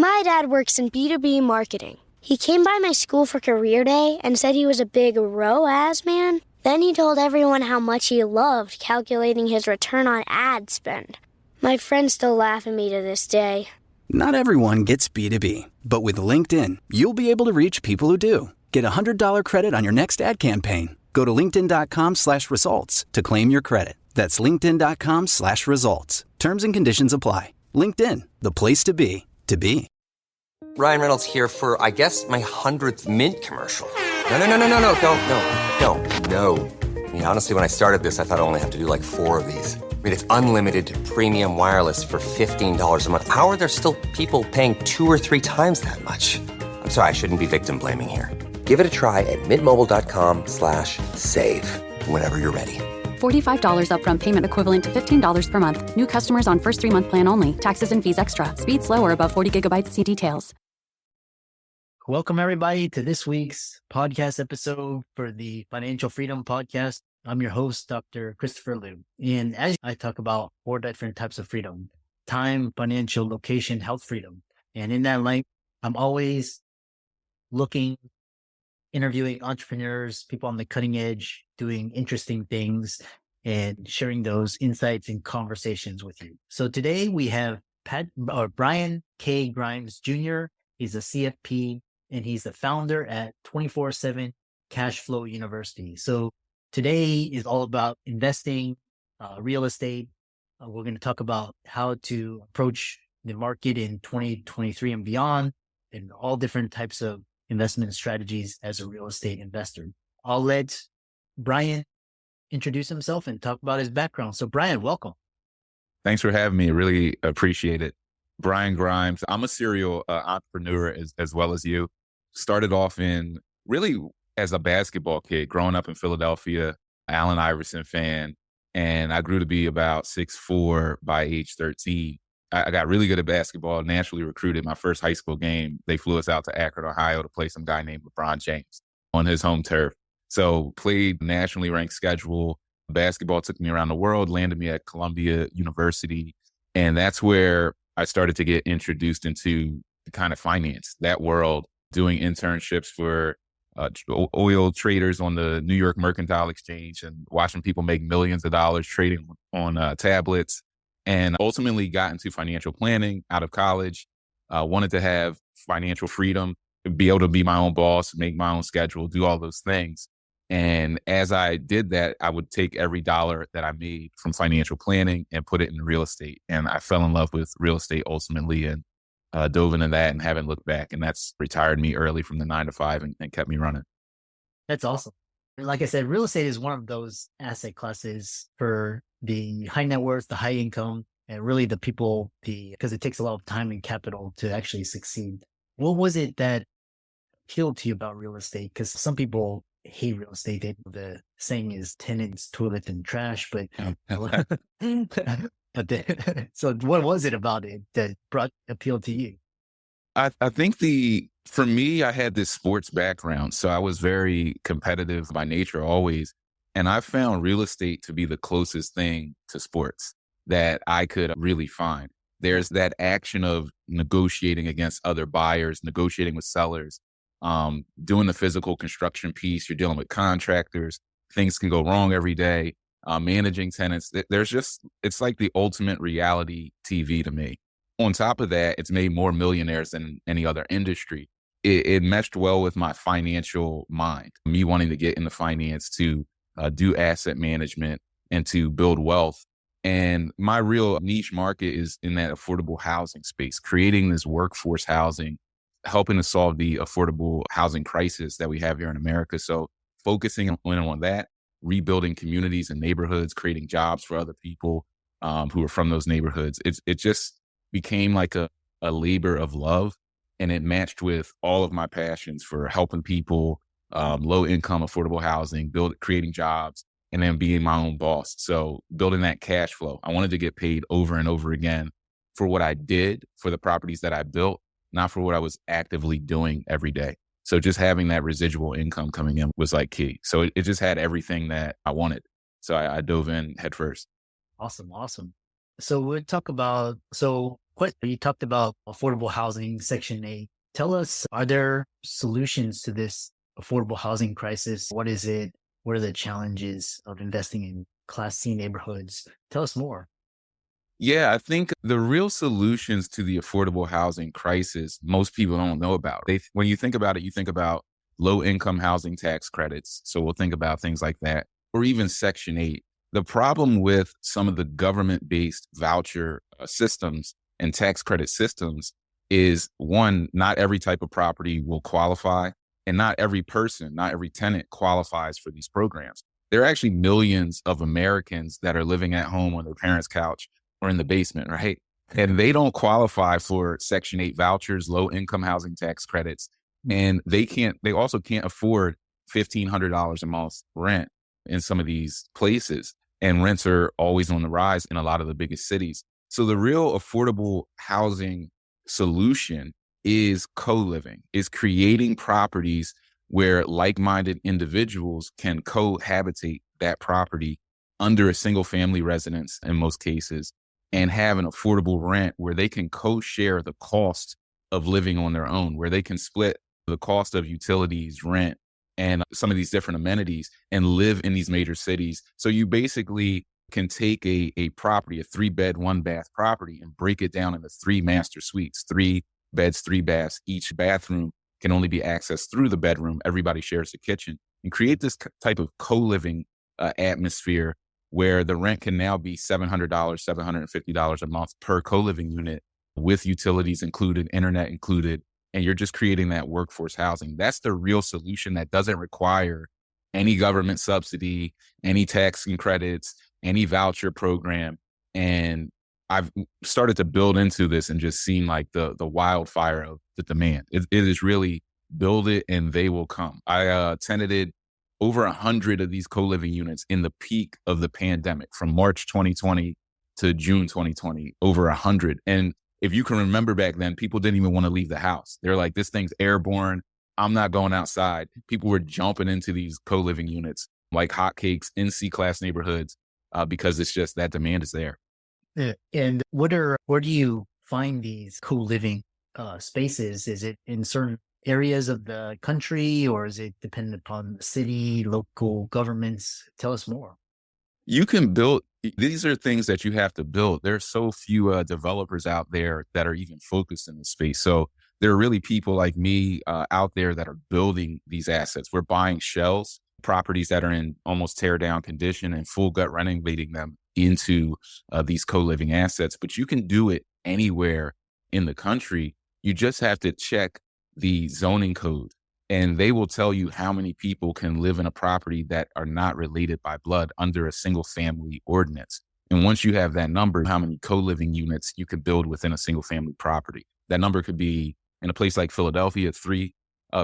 My dad works in B2B marketing. He came by my school for career day and said he was a big ROAS man. Then he told everyone how much he loved calculating his return on ad spend. My friends still laugh at me to this day. Not everyone gets B2B, but with LinkedIn, you'll be able to reach people who do. Get $100 credit on your next ad campaign. Go to linkedin.com/results to claim your credit. That's linkedin.com/results. Terms and conditions apply. LinkedIn, the place to be, to be. Ryan Reynolds here for, I guess, my 100th Mint commercial. No, don't. I mean, honestly, when I started this, I thought I only have to do like 4 of these. I mean, it's unlimited premium wireless for $15 a month. How are there still people paying 2 or 3 times that much? I'm sorry, I shouldn't be victim blaming here. Give it a try at mintmobile.com/save. Whenever you're ready. $45 upfront payment equivalent to $15 per month. New customers on first 3-month plan only. Taxes and fees extra. Speed slower above 40 gigabytes. See details. Welcome, everybody, to this week's podcast episode for the Financial Freedom Podcast. I'm your host, Dr. Christopher Liu. And as I talk about 4 different types of freedom: time, financial, location, health freedom. And in that light, I'm always interviewing entrepreneurs, people on the cutting edge, doing interesting things, and sharing those insights and conversations with you. So today we have Brian K. Grimes Jr. He's a CFP, and he's the founder at 24/7 Cashflow University. So today is all about investing, real estate. We're going to talk about how to approach the market in 2023 and beyond, and all different types of investment strategies as a real estate investor. I'll let Brian introduce himself and talk about his background. So Brian, welcome. Thanks for having me. Really appreciate it. Brian Grimes. I'm a serial entrepreneur as well as you. Started off really as a basketball kid, growing up in Philadelphia, Allen Iverson fan. And I grew to be about 6'4" by age 13. I got really good at basketball, naturally recruited. My first high school game, they flew us out to Akron, Ohio to play some guy named LeBron James on his home turf. So played nationally ranked schedule. Basketball took me around the world, landed me at Columbia University. And that's where I started to get introduced into the kind of finance, that world, doing internships for oil traders on the New York Mercantile Exchange and watching people make millions of dollars trading on tablets, and ultimately got into financial planning out of college. Wanted to have financial freedom, be able to be my own boss, make my own schedule, do all those things. And as I did that, I would take every dollar that I made from financial planning and put it in real estate. And I fell in love with real estate ultimately and dove into that and haven't looked back. And that's retired me early from the 9 to 5 and kept me running. That's awesome. Like I said, real estate is one of those asset classes for the high net worth, the high income, and really the people, because it takes a lot of time and capital to actually succeed. What was it that appealed to you about real estate? Because some people hate real estate. The saying is tenants, toilet, and trash. But so what was it about it that appealed to you? I think for me, I had this sports background. So I was very competitive by nature always. And I found real estate to be the closest thing to sports that I could really find. There's that action of negotiating against other buyers, negotiating with sellers, doing the physical construction piece. You're dealing with contractors. Things can go wrong every day. Managing tenants. It's like the ultimate reality TV to me. On top of that, it's made more millionaires than any other industry. It meshed well with my financial mind, me wanting to get into finance, to do asset management and to build wealth. And my real niche market is in that affordable housing space, creating this workforce housing, helping to solve the affordable housing crisis that we have here in America. So focusing on that, rebuilding communities and neighborhoods, creating jobs for other people who are from those neighborhoods. It just became like a labor of love, and it matched with all of my passions for helping people, low income, affordable housing, creating jobs, and then being my own boss. So building that cash flow. I wanted to get paid over and over again for what I did, for the properties that I built, not for what I was actively doing every day. So just having that residual income coming in was like key. So it just had everything that I wanted. So I dove in head first. Awesome. So we'll talk about, you talked about affordable housing, Section 8. Tell us, are there solutions to this affordable housing crisis? What is it? What are the challenges of investing in Class C neighborhoods? Tell us more. Yeah, I think the real solutions to the affordable housing crisis, most people don't know about. When you think about it, you think about low income housing tax credits. So we'll think about things like that, or even Section 8. The problem with some of the government based voucher systems and tax credit systems is one, not every type of property will qualify, and not every person, not every tenant qualifies for these programs. There are actually millions of Americans that are living at home on their parents' couch or in the basement, right? And they don't qualify for Section 8 vouchers, low income housing tax credits. And they also can't afford $1,500 a month rent in some of these places. And rents are always on the rise in a lot of the biggest cities. So the real affordable housing solution is co-living, is creating properties where like-minded individuals can cohabitate that property under a single family residence in most cases, and have an affordable rent where they can co-share the cost of living on their own, where they can split the cost of utilities, rent, and some of these different amenities and live in these major cities. So you basically can take a property, a 3-bed, 1-bath property, and break it down into 3 master suites, 3 beds, 3 baths. Each bathroom can only be accessed through the bedroom. Everybody shares the kitchen, and create this type of co-living atmosphere where the rent can now be $700, $750 a month per co-living unit with utilities included, internet included, and you're just creating that workforce housing. That's the real solution that doesn't require any government subsidy, any tax and credits, any voucher program. And I've started to build into this and just seen like the wildfire of the demand. It is really build it and they will come. I tenanted over 100 of these co-living units in the peak of the pandemic from March 2020 to June 2020, over 100. And if you can remember back then, people didn't even want to leave the house. They're like, this thing's airborne. I'm not going outside. People were jumping into these co-living units like hotcakes in C-class neighborhoods because it's just that demand is there. Yeah. And where do you find these co-living spaces? Is it in certain areas of the country, or is it dependent upon the city, local governments? Tell us more. You can build, these are things that you have to build. There's so few developers out there that are even focused in this space. So there are really people like me out there that are building these assets. We're buying shells, properties that are in almost tear down condition, and full gut renovating them into these co-living assets. But you can do it anywhere in the country. You just have to check the zoning code, and they will tell you how many people can live in a property that are not related by blood under a single family ordinance. And once you have that number, how many co-living units you could build within a single family property. That number could be in a place like Philadelphia, 3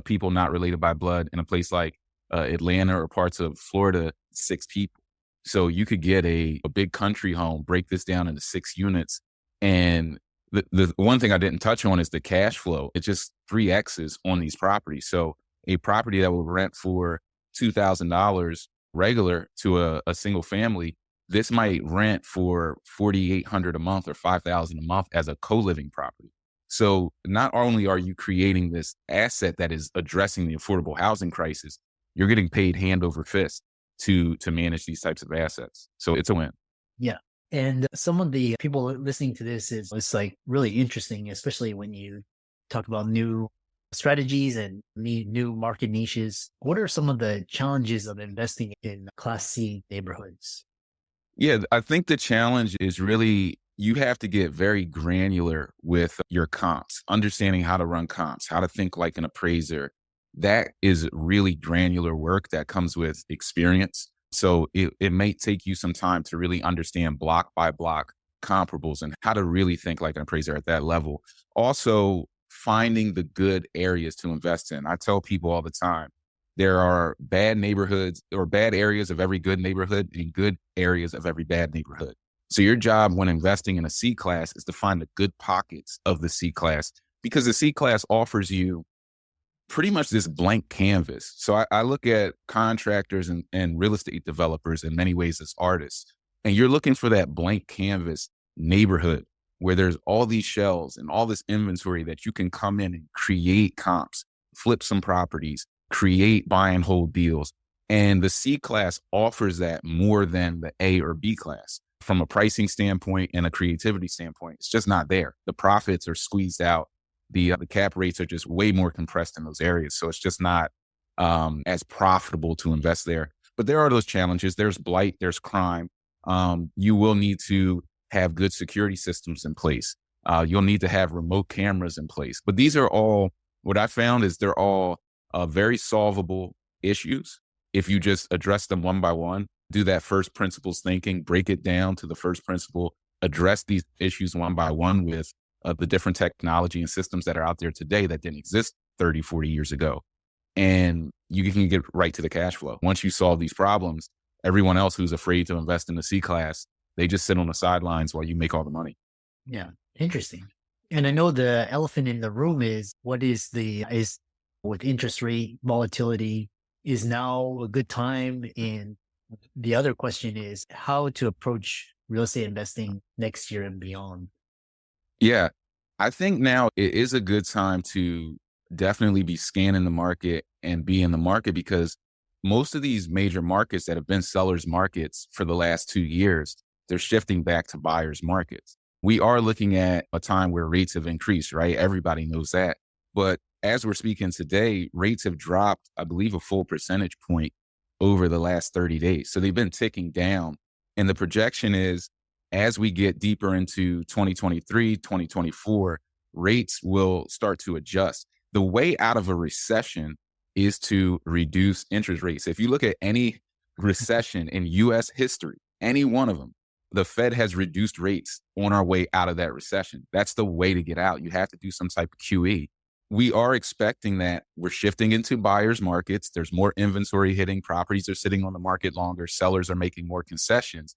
people not related by blood. In a place like Atlanta or parts of Florida, 6 people. So you could get a big country home, break this down into 6 units. And the one thing I didn't touch on is the cash flow. It's just 3X's on these properties. So a property that will rent for $2,000 regular to a single family, this might rent for $4,800 a month or $5,000 a month as a co-living property. So not only are you creating this asset that is addressing the affordable housing crisis, you're getting paid hand over fist to manage these types of assets. So it's a win. Yeah. And some of the people listening to this it's like really interesting, especially when you talk about new strategies and new market niches. What are some of the challenges of investing in Class C neighborhoods? Yeah, I think the challenge is really you have to get very granular with your comps, understanding how to run comps, how to think like an appraiser. That is really granular work that comes with experience. So it may take you some time to really understand block by block comparables and how to really think like an appraiser at that level. Also, finding the good areas to invest in. I tell people all the time, there are bad neighborhoods or bad areas of every good neighborhood and good areas of every bad neighborhood. So your job when investing in a C class is to find the good pockets of the C class, because the C class offers you pretty much this blank canvas. So I look at contractors and real estate developers in many ways as artists, and you're looking for that blank canvas neighborhood where there's all these shells and all this inventory that you can come in and create comps, flip some properties, create buy and hold deals. And the C class offers that more than the A or B class from a pricing standpoint and a creativity standpoint. It's just not there. The profits are squeezed out. The cap rates are just way more compressed in those areas. So it's just not as profitable to invest there. But there are those challenges. There's blight, there's crime. You will need to have good security systems in place. You'll need to have remote cameras in place. But these are all, what I found is they're all very solvable issues if you just address them one by one, do that first principles thinking, break it down to the first principle, address these issues one by one with the different technology and systems that are out there today that didn't exist 30, 40 years ago. And you can get right to the cash flow. Once you solve these problems, everyone else who's afraid to invest in the C class, they just sit on the sidelines while you make all the money. Yeah. Interesting. And I know the elephant in the room is with interest rate volatility, is now a good time? And the other question is how to approach real estate investing next year and beyond. Yeah, I think now it is a good time to definitely be scanning the market and be in the market, because most of these major markets that have been sellers markets for the last 2 years, they're shifting back to buyers markets. We are looking at a time where rates have increased, right? Everybody knows that. But as we're speaking today, rates have dropped, I believe, a full percentage point over the last 30 days. So they've been ticking down. And the projection is as we get deeper into 2023, 2024, rates will start to adjust. The way out of a recession is to reduce interest rates. If you look at any recession in US history, any one of them, the Fed has reduced rates on our way out of that recession. That's the way to get out. You have to do some type of QE. We are expecting that we're shifting into buyers markets. There's more inventory hitting. Properties are sitting on the market longer. Sellers are making more concessions.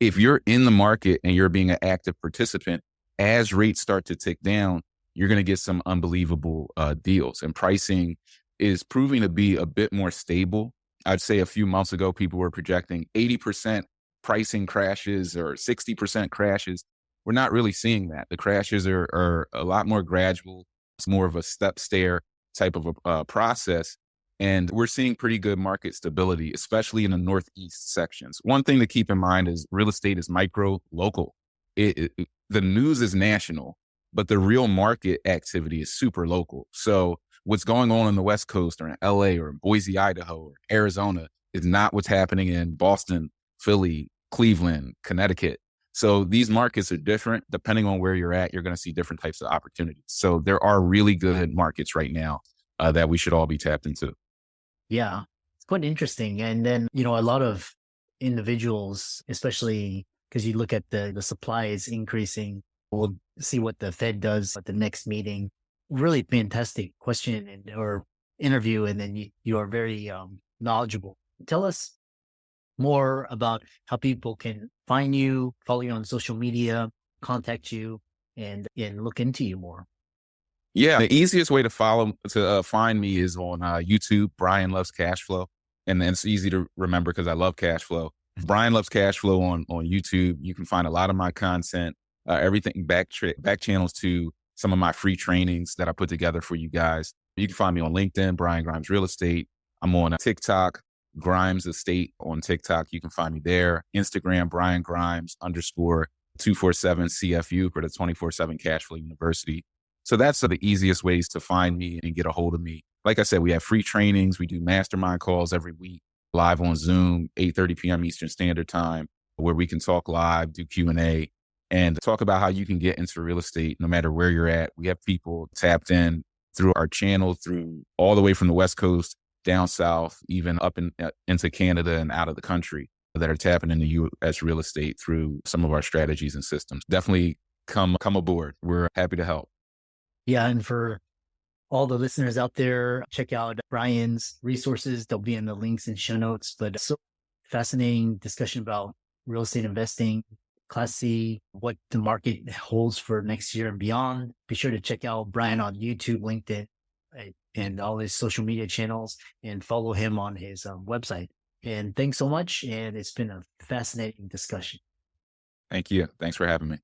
If you're in the market and you're being an active participant, as rates start to tick down, you're going to get some unbelievable deals. And pricing is proving to be a bit more stable. I'd say a few months ago, people were projecting 80% pricing crashes or 60% crashes. We're not really seeing that. The crashes are a lot more gradual. It's more of a step stair type of a process. And we're seeing pretty good market stability, especially in the Northeast sections. One thing to keep in mind is real estate is micro local. The news is national, but the real market activity is super local. So what's going on the West Coast or in LA or in Boise, Idaho or Arizona is not what's happening in Boston, Philly, Cleveland, Connecticut. So these markets are different. Depending on where you're at, you're going to see different types of opportunities. So there are really good markets right now that we should all be tapped into. Yeah, it's quite interesting. And then, a lot of individuals, especially because you look at the supply is increasing. We'll see what the Fed does at the next meeting. Really fantastic question or interview. And then you are very knowledgeable. Tell us more about how people can find you, follow you on social media, contact you, and look into you more. Yeah, the easiest way to find me is on YouTube, Brian Loves Cash Flow. And then it's easy to remember because I love cash flow. Brian Loves Cash Flow on YouTube. You can find a lot of my content, everything back channels to some of my free trainings that I put together for you guys. You can find me on LinkedIn, Brian Grimes Real Estate. I'm on TikTok, Grimes Estate on TikTok. You can find me there. Instagram, Brian Grimes _247 CFU for the 24/7 Cash Flow University. So that's the easiest ways to find me and get a hold of me. Like I said, we have free trainings. We do mastermind calls every week, live on Zoom, 8:30 p.m. Eastern Standard Time, where we can talk live, do Q&A, and talk about how you can get into real estate no matter where you're at. We have people tapped in through our channel, through all the way from the West Coast, down south, even up into Canada and out of the country that are tapping into U.S. real estate through some of our strategies and systems. Definitely come aboard. We're happy to help. Yeah. And for all the listeners out there, check out Brian's resources. They'll be in the links and show notes. But so fascinating discussion about real estate investing, Class C, what the market holds for next year and beyond. Be sure to check out Brian on YouTube, LinkedIn, and all his social media channels, and follow him on his website. And thanks so much. And it's been a fascinating discussion. Thank you. Thanks for having me.